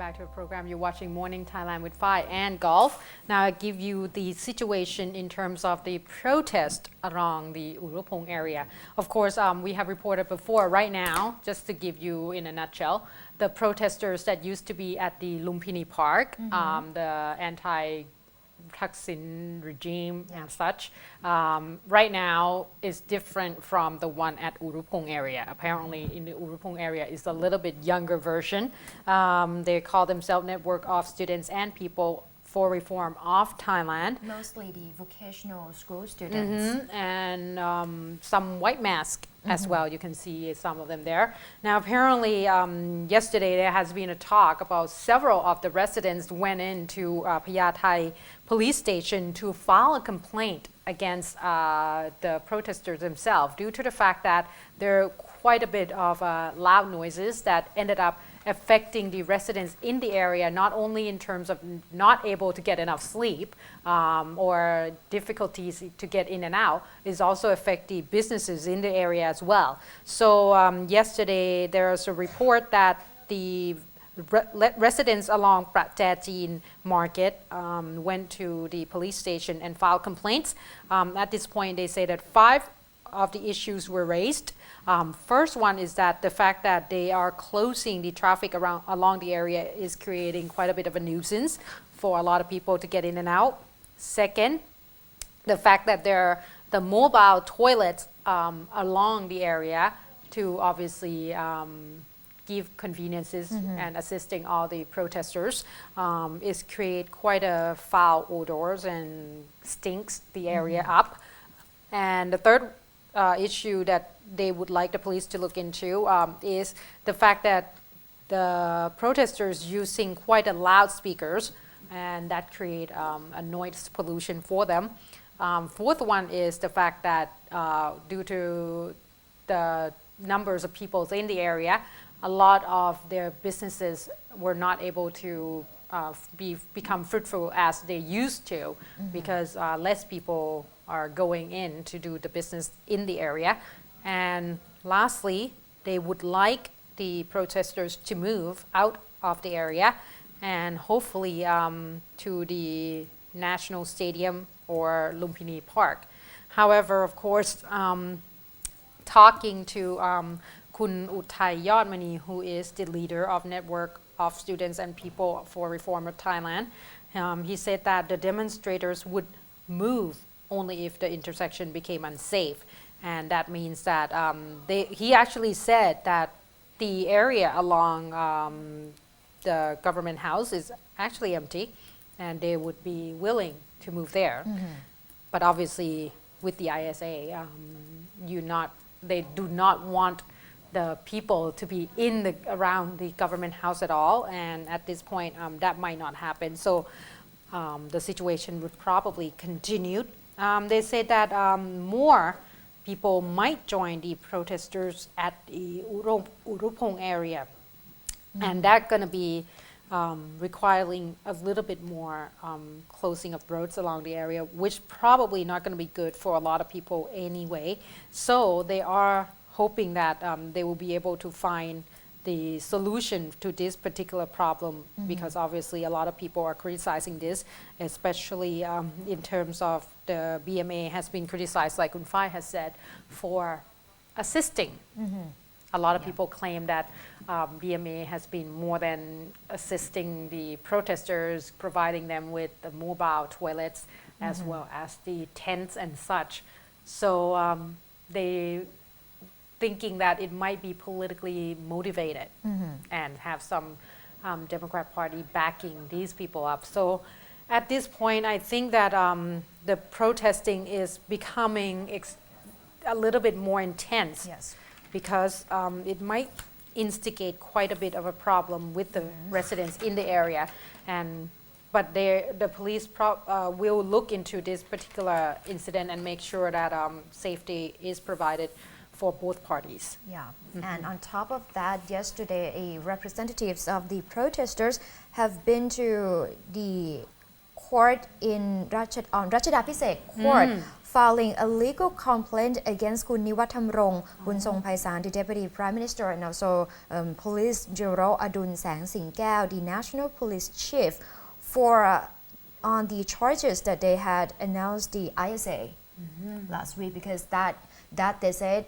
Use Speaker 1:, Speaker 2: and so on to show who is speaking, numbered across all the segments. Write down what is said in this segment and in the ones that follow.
Speaker 1: back to the program. You're watching Morning Thailand with Phi and Golf. Now I give you the situation in terms of the protest around the Uruphong area. Of course, we have reported before. Right now, just to give you in a nutshell, the protesters that used to be at the Lumpini Park, the anti-Thaksin regime and such, right now is different from the one at Uruphong area. Apparently in the Uruphong area is a little bit younger version. They call themselves Network of Students and People for Reform of Thailand.
Speaker 2: Mostly the vocational school students.
Speaker 1: And some white mask as well. You can see some of them there. Now apparently yesterday there has been a talk about several of the residents went into Payathai police station to file a complaint against the protesters themselves due to the fact that there are quite a bit of loud noises that ended up affecting the residents in the area, not only in terms of not able to get enough sleep or difficulties to get in and out, is also affect the businesses in the area as well. So yesterday there was a report that the residents along Pratajin Market went to the police station and filed complaints. At this point they say that 5 of the issues were raised. First one is that the fact that they are closing the traffic along the area is creating quite a bit of a nuisance for a lot of people to get in and out. Second, the fact that there are the mobile toilets along the area to obviously give conveniences and assisting all the protesters is create quite a foul odors and stinks the area up. And the third issue that they would like the police to look into is the fact that the protesters using quite a loudspeakers, and that create a noise pollution for them. Fourth one is the fact that due to the numbers of people in the area, a lot of their businesses were not able to become fruitful as they used to because less people are going in to do the business in the area. And lastly, they would like the protesters to move out of the area and hopefully to the National Stadium or Lumpini Park. However, of course, talking to Kun Uthai Yodmani, who is the leader of Network of Students and People for Reform of Thailand, he said that the demonstrators would move only if the intersection became unsafe. And that means that he actually said that the area along the government house is actually empty and they would be willing to move there. But obviously with the ISA, they do not want the people to be around the government house at all, and at this point that might not happen. So the situation would probably continue. They said that more people might join the protesters at the Uruphong area, and that's going to be requiring a little bit more closing of roads along the area, which probably not going to be good for a lot of people anyway. So they are hoping that they will be able to find the solution to this particular problem, because obviously a lot of people are criticizing this, especially in terms of the BMA has been criticized, like Kun Phai has said, for assisting. A lot of people claim that BMA has been more than assisting the protesters, providing them with the mobile toilets as well as the tents and such. So they thinking that it might be politically motivated and have some Democrat Party backing these people up. So at this point, I think that the protesting is becoming a little bit more intense.
Speaker 2: Yes.
Speaker 1: Because it might instigate quite a bit of a problem with the residents in the area. But the police will look into this particular incident and make sure that safety is provided for both parties.
Speaker 2: Yeah, and on top of that, yesterday representatives of the protesters have been to the court in Rachadapiset court filing a legal complaint against คุณนิวัฒน์ธรรมรงค์บุญทรงไพศาล the Deputy Prime Minister and also Police General อดุลแสงสิงแก้ว the National Police Chief for on the charges that they had announced the ISA last week because that they said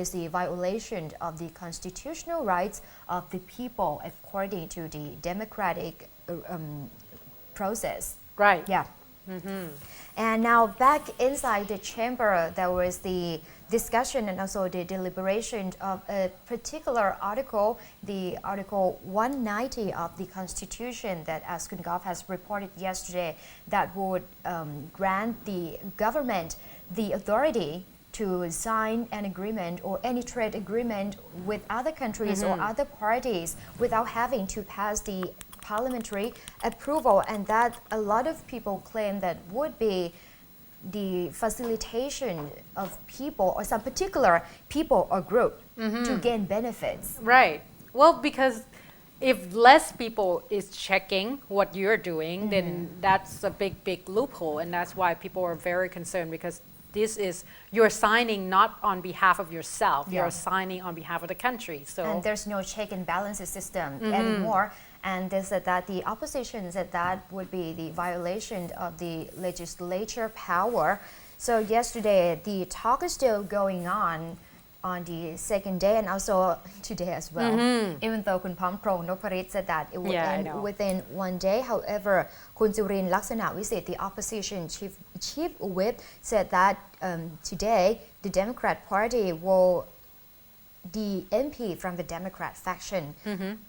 Speaker 2: is the violation of the constitutional rights of the people according to the democratic process.
Speaker 1: Right.
Speaker 2: Yeah. And now back inside the chamber, there was the discussion and also the deliberation of a particular article, the Article 190 of the Constitution that, as Kun Gov has reported yesterday, that would grant the government the authority to sign an agreement or any trade agreement with other countries or other parties without having to pass the parliamentary approval, and that a lot of people claim that would be the facilitation of people or some particular people or group to gain benefits.
Speaker 1: Right. Well, because if less people is checking what you're doing, then that's a big loophole, and that's why people are very concerned because this is you're signing not on behalf of yourself, you're signing on behalf of the country. So
Speaker 2: and there's no check and balances system anymore. And they said that the opposition said that would be the violation of the legislature power. So yesterday, the talk is still going on the second day and also today as well. Even though Kun Phamprong Noparit said that it would end within one day. However, Kun Jurin Laksana Visit, the opposition chief whip, said that today the Democrat Party will the MP from the Democrat faction,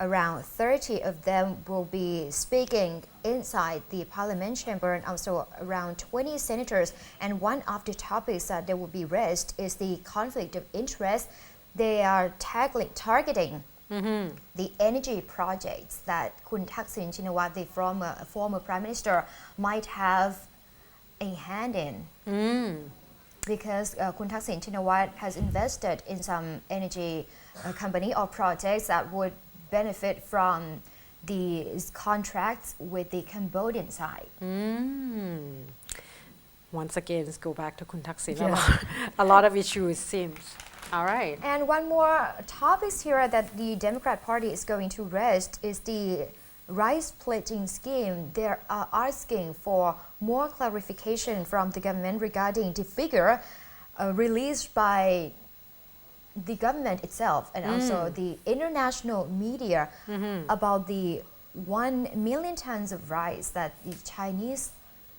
Speaker 2: around 30 of them will be speaking inside the parliament chamber and also around 20 senators. And one of the topics that they will be raised is the conflict of interest. They are targeting the energy projects that Kun Thaksin Shinawatra, the former Prime Minister, might have a hand in. Because Kun Thaksin Shinawatra has invested in some energy company or projects that would benefit from the contracts with the Cambodian side.
Speaker 1: Once again, let's go back to Kun Thaksin. A lot of issues seems. All right.
Speaker 2: And one more topic here that the Democrat Party is going to raise is the rice pledging scheme. They are asking for more clarification from the government regarding the figure released by the government itself and also the international media about the 1 million tons of rice that the Chinese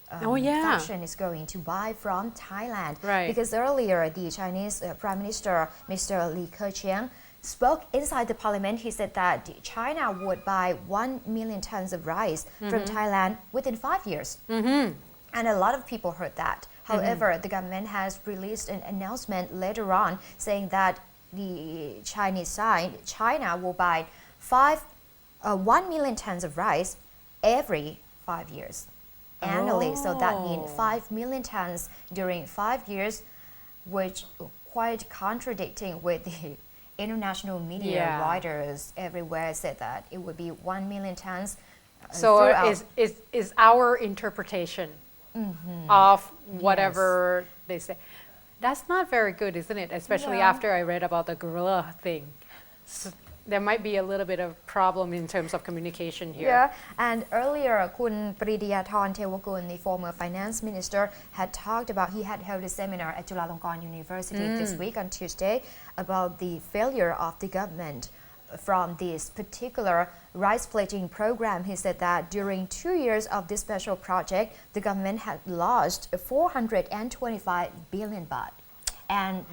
Speaker 2: faction is going to buy from Thailand.
Speaker 1: Right.
Speaker 2: Because earlier the Chinese Prime Minister, Mr. Li Keqiang, spoke inside the parliament. He said that China would buy 1 million tons of rice from Thailand within 5 years. And a lot of people heard that. However, the government has released an announcement later on saying that the Chinese side, China will buy 1 million tons of rice every 5 years annually. So that means 5 million tons during 5 years, which quite contradicting with the international media writers everywhere said that it would be 1 million tons.
Speaker 1: So is our interpretation of whatever they say. That's not very good, isn't it? Especially after I read about the gorilla thing. So there might be a little bit of problem in terms of communication here.
Speaker 2: Yeah, and earlier Kun Pridiyathorn Tewakul, the former finance minister, had talked about, he had held a seminar at Chulalongkorn University this week on Tuesday about the failure of the government from this particular rice pledging program. He said that during 2 years of this special project, the government had lost 425 billion baht. And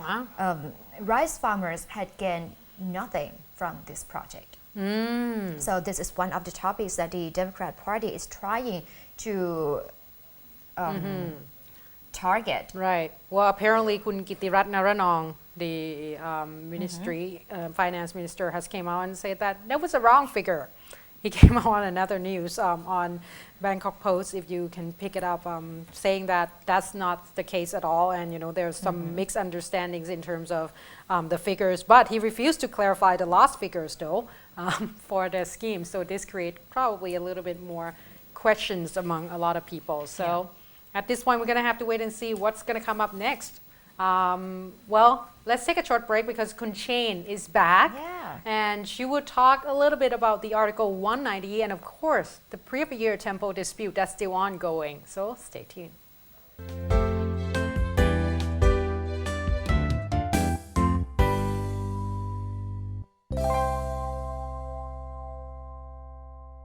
Speaker 2: rice farmers had gained nothing from this project. So this is one of the topics that the Democrat Party is trying to target.
Speaker 1: Right. Well, apparently Kun Kitirat Naranong, the ministry, finance minister, has came out and said that was a wrong figure. He came out on another news on Bangkok Post, if you can pick it up, saying that that's not the case at all, and there's some mixed understandings in terms of the figures. But he refused to clarify the lost figures, though, for the scheme. So this creates probably a little bit more questions among a lot of people. So At this point, we're going to have to wait and see what's going to come up next. Well, let's take a short break because Kun Chain is back.
Speaker 2: Yeah.
Speaker 1: And she will talk a little bit about the Article 190 and, of course, the previous temple dispute that's still ongoing. So stay tuned.